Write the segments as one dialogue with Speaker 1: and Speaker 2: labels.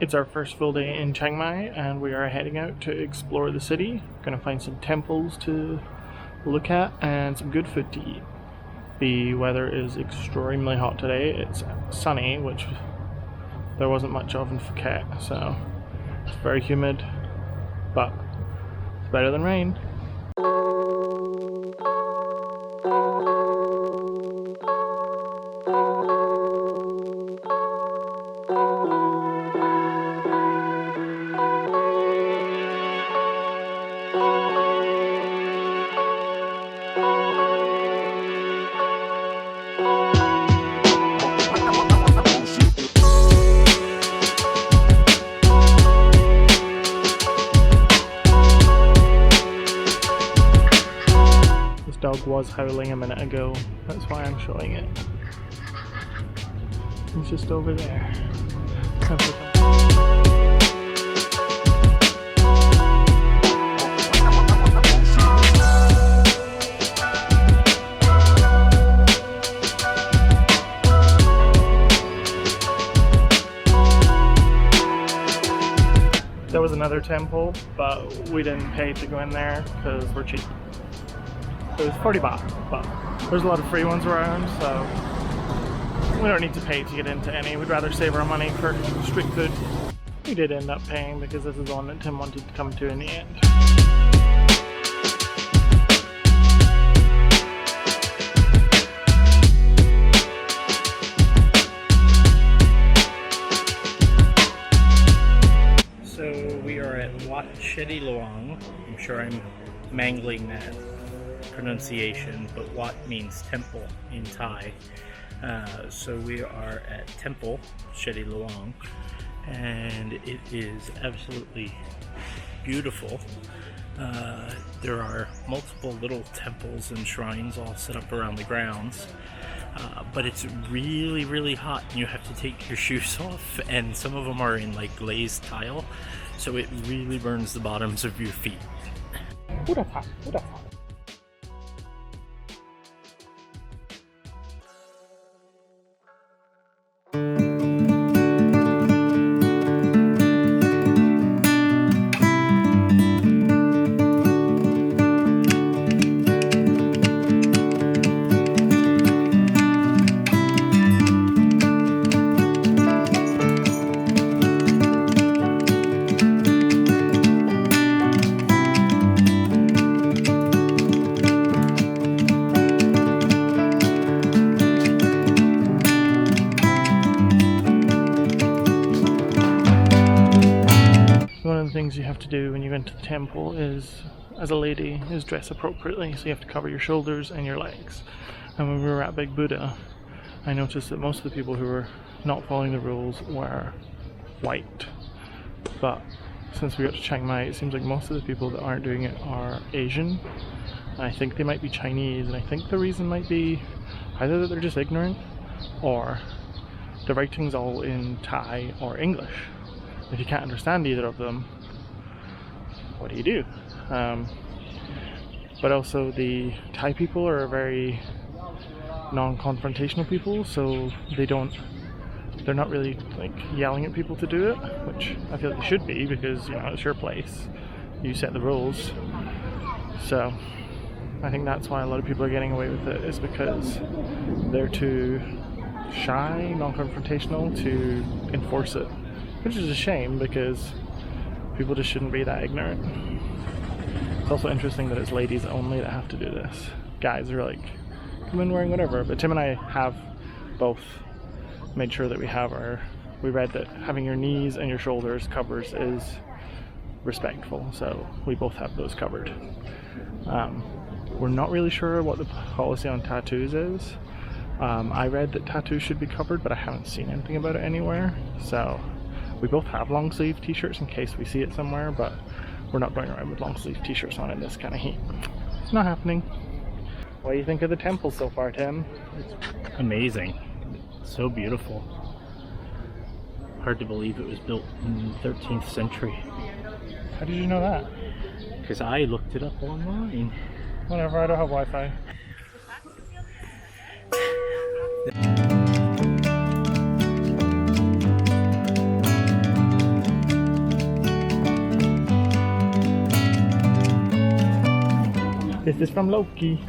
Speaker 1: It's our first full day in Chiang Mai and we are heading out to explore the city. Gonna find some temples to look at and some good food to eat. The weather is extremely hot today. It's sunny, which there wasn't much of in Phuket, so it's very humid, but it's better than rain. Dog was howling a minute ago, that's why I'm showing it. He's just over there. There was another temple, but we didn't pay to go in there because we're cheap. It was 40 baht, but there's a lot of free ones around, so we don't need to pay to get into any. We'd rather save our money for street food. We did end up paying because this is the one that Tim wanted to come to in the end.
Speaker 2: So we are at Wat Shetty Luang. I'm sure I'm mangling that pronunciation, but Wat means temple in Thai. So we are at Temple Shetty Luang, and it is absolutely beautiful. There are multiple little temples and shrines all set up around the grounds, but it's really hot and you have to take your shoes off, and some of them are in like glazed tile, so it really burns the bottoms of your feet.
Speaker 1: One of the things you have to do when you go into the temple is, as a lady, is dress appropriately. So you have to cover your shoulders and your legs. And when we were at Big Buddha, I noticed that most of the people who were not following the rules were white. But since we got to Chiang Mai, it seems like most of the people that aren't doing it are Asian. And I think they might be Chinese, and I think the reason might be either that they're just ignorant, or the writing's all in Thai or English. If you can't understand either of them, what do you do? But also the Thai people are very non-confrontational people, so they're not really like yelling at people to do it, which I feel like they should be, because you know, it's your place, you set the rules. So I think that's why a lot of people are getting away with it, is because they're too shy, non-confrontational to enforce it. Which is a shame, because people just shouldn't be that ignorant. It's also interesting that it's ladies only that have to do this. Guys are like, come in wearing whatever, but Tim and I have both made sure that we read that having your knees and your shoulders covers is respectful, so we both have those covered. We're not really sure what the policy on tattoos is. I read that tattoos should be covered, but I haven't seen anything about it anywhere, so we both have long sleeve t-shirts in case we see it somewhere, but we're not going around with long sleeve t-shirts on in this kind of heat. It's not happening. What do you think of the temple so far, Tim?
Speaker 2: It's amazing. It's so beautiful. Hard to believe it was built in the 13th century.
Speaker 1: How did you know that?
Speaker 2: Because I looked it up online.
Speaker 1: Whatever, I don't have Wi-Fi. This is from Loki.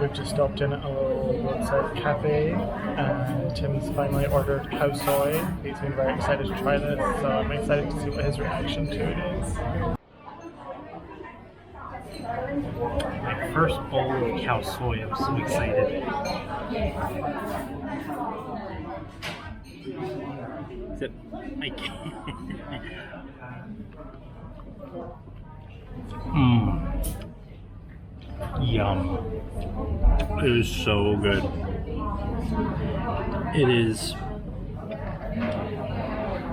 Speaker 1: We've just stopped in at a little roadside cafe and Tim's finally ordered Khao Soi. He's been very excited to try this, so I'm excited to see what his reaction to it is.
Speaker 2: My first bowl of Khao Soi, I'm so excited. I can't. Yum. It is so good. It is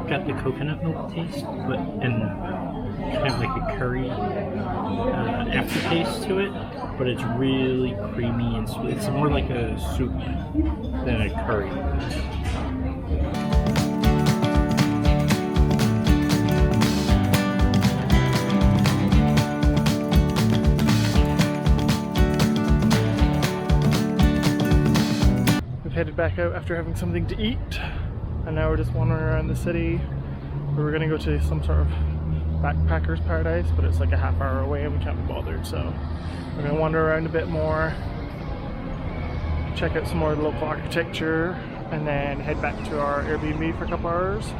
Speaker 2: got the coconut milk taste, but and kind of like a curry aftertaste to it, but it's really creamy and sweet. It's more like a soup than a curry.
Speaker 1: Headed back out after having something to eat, and now we're just wandering around the city. We were going to go to some sort of backpackers paradise, but it's like a half hour away and we can't be bothered, so we're going to wander around a bit more, check out some more local architecture, and then head back to our Airbnb for a couple hours.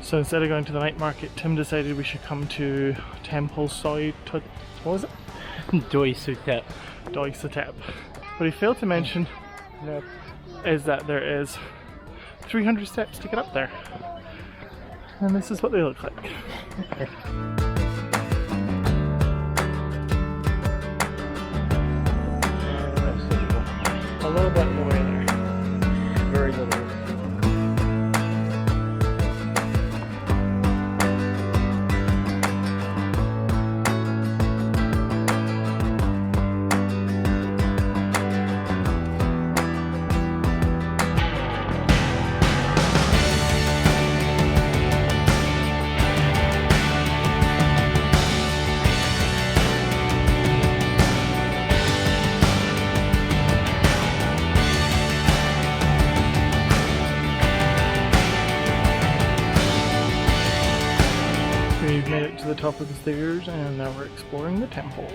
Speaker 1: So instead of going to the night market, Tim decided we should come to Temple Soi, what was it?
Speaker 2: Doi Suthep.
Speaker 1: Doi Suthep. What he failed to mention is that there is 300 steps to get up there. And this is what they look like. A little bit in the way there. Very little. We've made it to the top of the stairs and now we're exploring the temple.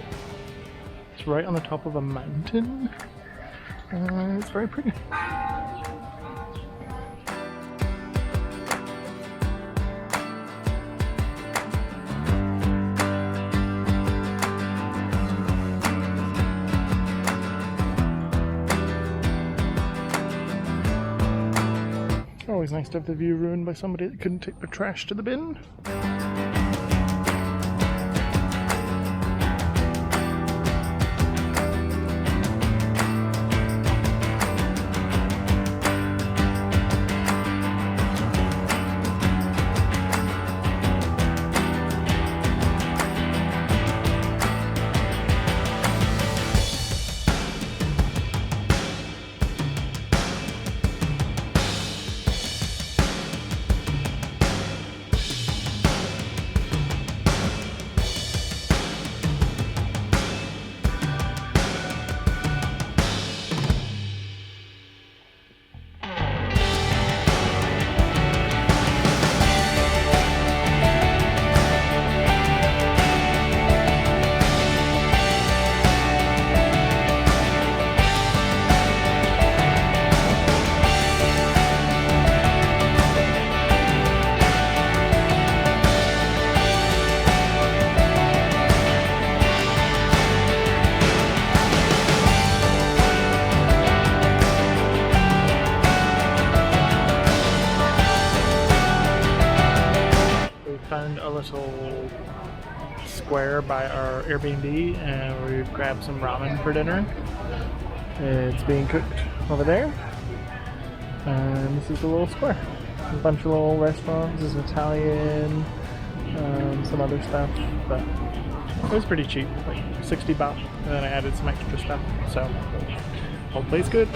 Speaker 1: It's right on the top of a mountain and it's very pretty. Always nice to have the view ruined by somebody that couldn't take their trash to the bin. square by our Airbnb, and we've grabbed some ramen for dinner. It's being cooked over there, and this is the little square. A bunch of little restaurants. There's Italian, some other stuff, but it was pretty cheap, like 60 baht, and then I added some extra stuff, so hopefully it's good.